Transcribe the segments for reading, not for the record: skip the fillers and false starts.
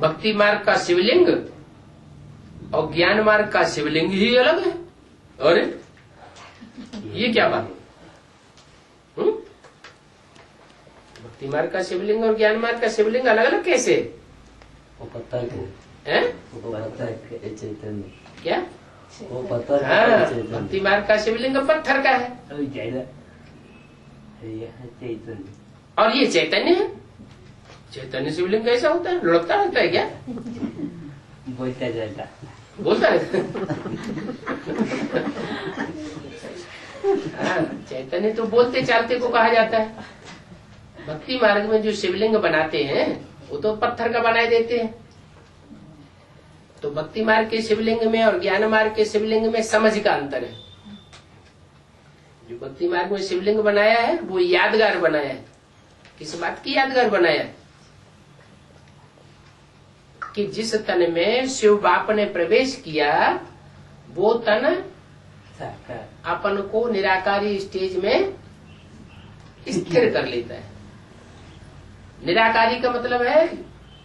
भक्ति मार्ग का शिवलिंग और ज्ञान मार्ग का शिवलिंग ही अलग है। अरे ये क्या बात? भक्ति मार्ग का शिवलिंग और ज्ञान मार्ग का शिवलिंग अलग अलग कैसे? वो पत्थर हैं? के चैतन्य क्या? वो पत्थर हाँ, चैतन्य भक्ति मार्ग का शिवलिंग पत्थर का है चैतन्य और ये चैतन्य है। चैतन्य शिवलिंग कैसा होता है? लुढ़कता रहता है क्या? बोलता जाता बोलता है। हाँ, चैतन्य तो बोलते चालते को कहा जाता है। भक्ति मार्ग में जो शिवलिंग बनाते हैं वो तो पत्थर का बनाए देते हैं। तो भक्ति मार्ग के शिवलिंग में और ज्ञान मार्ग के शिवलिंग में समझ का अंतर है। जो भक्ति मार्ग में शिवलिंग बनाया है वो यादगार बनाया है। किस बात की यादगार बनाया है? कि जिस तन में शिव बाप ने प्रवेश किया वो तन अपन को निराकारी स्टेज में स्थिर कर लेता है। निराकारी का मतलब है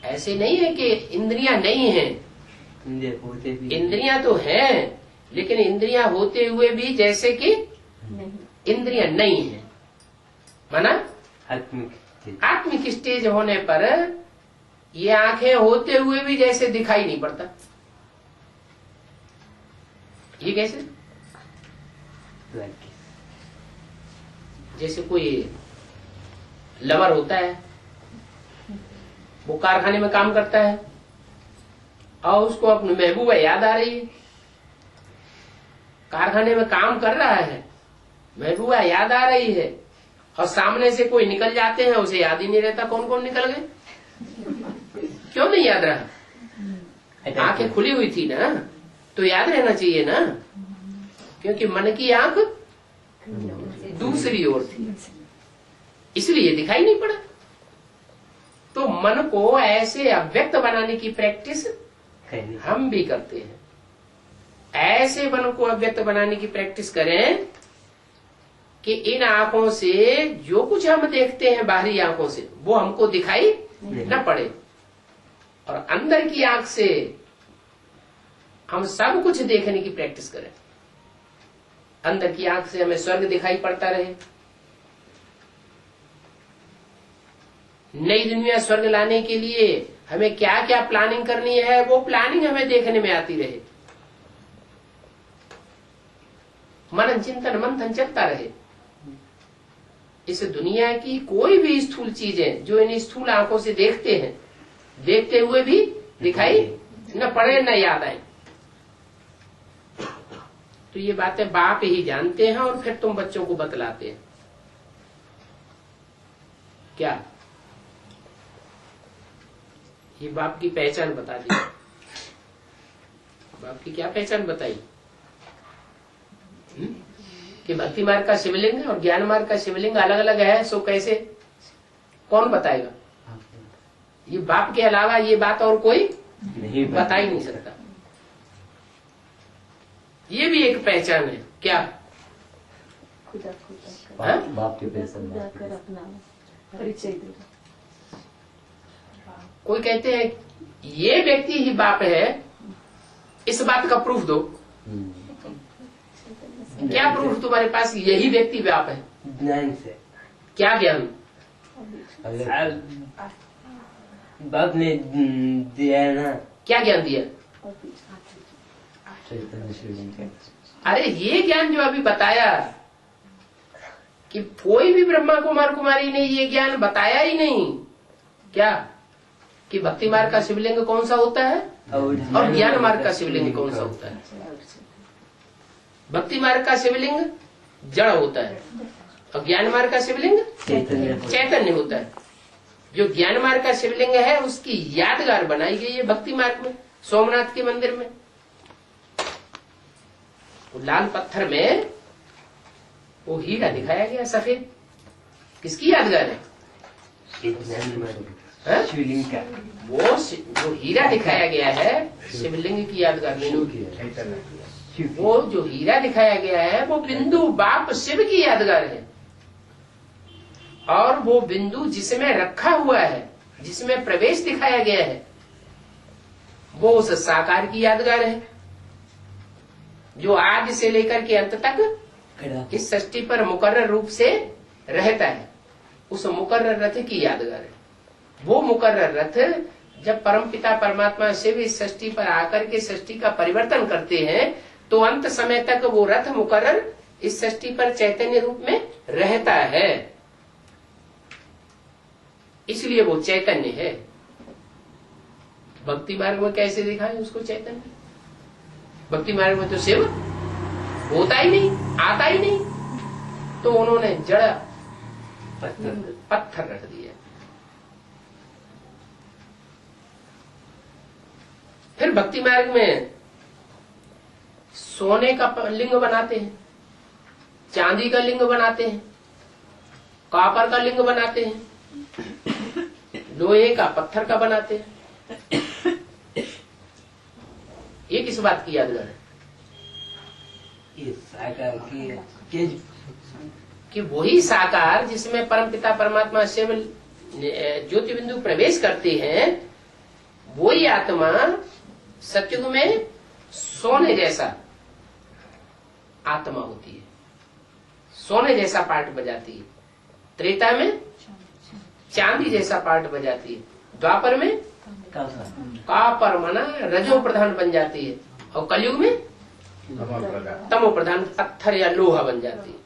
ऐसे नहीं है कि इंद्रियां नहीं है, इंद्रियां तो हैं, लेकिन इंद्रियां होते हुए भी जैसे कि इंद्रियां नहीं है। माना आत्मिक स्टेज होने पर ये आंखें होते हुए भी जैसे दिखाई नहीं पड़ता। ये कैसे? जैसे कोई लवर होता है, वो कारखाने में काम करता है और उसको अपनी महबूबा याद आ रही है। कारखाने में काम कर रहा है, महबूबा याद आ रही है और सामने से कोई निकल जाते हैं, उसे याद ही नहीं रहता कौन कौन निकल गए। क्यों नहीं याद रहा? आंखें खुली हुई थी ना, तो याद रहना चाहिए ना, क्योंकि मन की आंख दूसरी ओर थी, इसलिए दिखाई नहीं पड़ा। तो मन को ऐसे अव्यक्त बनाने की प्रैक्टिस हम भी करते हैं। ऐसे मन को अव्यक्त बनाने की प्रैक्टिस करें कि इन आंखों से जो कुछ हम देखते हैं बाहरी आंखों से वो हमको दिखाई न पड़े, और अंदर की आंख से हम सब कुछ देखने की प्रैक्टिस करें। अंदर की आंख से हमें स्वर्ग दिखाई पड़ता रहे। नई दुनिया स्वर्ग लाने के लिए हमें क्या क्या प्लानिंग करनी है, वो प्लानिंग हमें देखने में आती रहे। मनन चिंतन मंथन चलता रहे। इस दुनिया की कोई भी स्थूल चीजें जो इन स्थूल आंखों से देखते हैं, देखते हुए भी दिखाई न पड़े न याद आए। तो ये बातें बाप ही जानते हैं और फिर तुम बच्चों को बतलाते हैं। क्या ये बाप की पहचान बता दी? बाप की क्या पहचान बताई? कि भक्ति मार्ग का शिवलिंग और ज्ञान मार्ग का शिवलिंग अलग अलग है, सो कैसे? कौन बताएगा? ये बाप के अलावा ये बात और कोई नहीं बता ही नहीं सकता। ये भी एक पहचान है। क्या? खुदा बाप के पहचान कर अपना परिचय दे। कोई कहते हैं ये व्यक्ति ही बाप है, इस बात का प्रूफ दो। क्या प्रूफ तुम्हारे पास यही व्यक्ति बाप है? ज्ञान से। क्या ज्ञान? बाप ने दिया है ना। क्या ज्ञान दिया? चैतन्य शिवलिंग। अरे ये ज्ञान जो अभी बताया कि कोई भी ब्रह्मा कुमार कुमारी ने ये ज्ञान बताया ही नहीं। क्या? कि भक्ति मार्ग का शिवलिंग कौन सा होता है और ज्ञान मार्ग का शिवलिंग कौन सा होता है। भक्ति मार्ग का शिवलिंग जड़ होता है और ज्ञान मार्ग का शिवलिंग चैतन्य होता है। जो ज्ञान मार्ग का शिवलिंग है उसकी यादगार बनाई गई है भक्ति मार्ग में, सोमनाथ के मंदिर में। वो लाल पत्थर में वो हीरा दिखाया गया सफेद, किसकी यादगार है? शिवलिंग का। वो जो हीरा दिखाया गया है शिवलिंग की यादगार नहीं। वो जो हीरा दिखाया गया है वो बिंदु बाप शिव की यादगार है, और वो बिंदु जिसमें रखा हुआ है, जिसमें प्रवेश दिखाया गया है, वो उस साकार की यादगार है जो आज से लेकर के अंत तक खड़ा इस सृष्टि पर मुकर्रर रूप से रहता है। उस मुकर्रर रथ की यादगार है। वो मुकर्रर रथ जब परमपिता परमात्मा शिव इस सृष्टि पर आकर के सृष्टि का परिवर्तन करते हैं तो अंत समय तक वो रथ मुकर्रर इस सृष्टि पर चैतन्य रूप में रहता है, इसलिए वो चैतन्य है। भक्ति मार्ग में कैसे दिखा है उसको चैतन्य? भक्ति मार्ग में तो शिव होता ही नहीं, आता ही नहीं, तो उन्होंने जड़ पत्थर रख दिया। फिर भक्ति मार्ग में सोने का लिंग बनाते हैं, चांदी का लिंग बनाते हैं, कॉपर का लिंग बनाते हैं, लोहे का पत्थर का बनाते हैं। ये किस बात की यादगार है? ये साकार की कि वही साकार जिसमें परमपिता परमात्मा शिव ज्योति बिंदु प्रवेश करते हैं, वही आत्मा सत्युग में सोने जैसा आत्मा होती है, सोने जैसा पार्ट बजाती है। त्रेता में चांदी जैसा पार्ट बजाती है, द्वापर में कॉपर मना रजो प्रधान बन जाती है, और कलयुग में तमो प्रधान पत्थर या लोहा बन जाती है।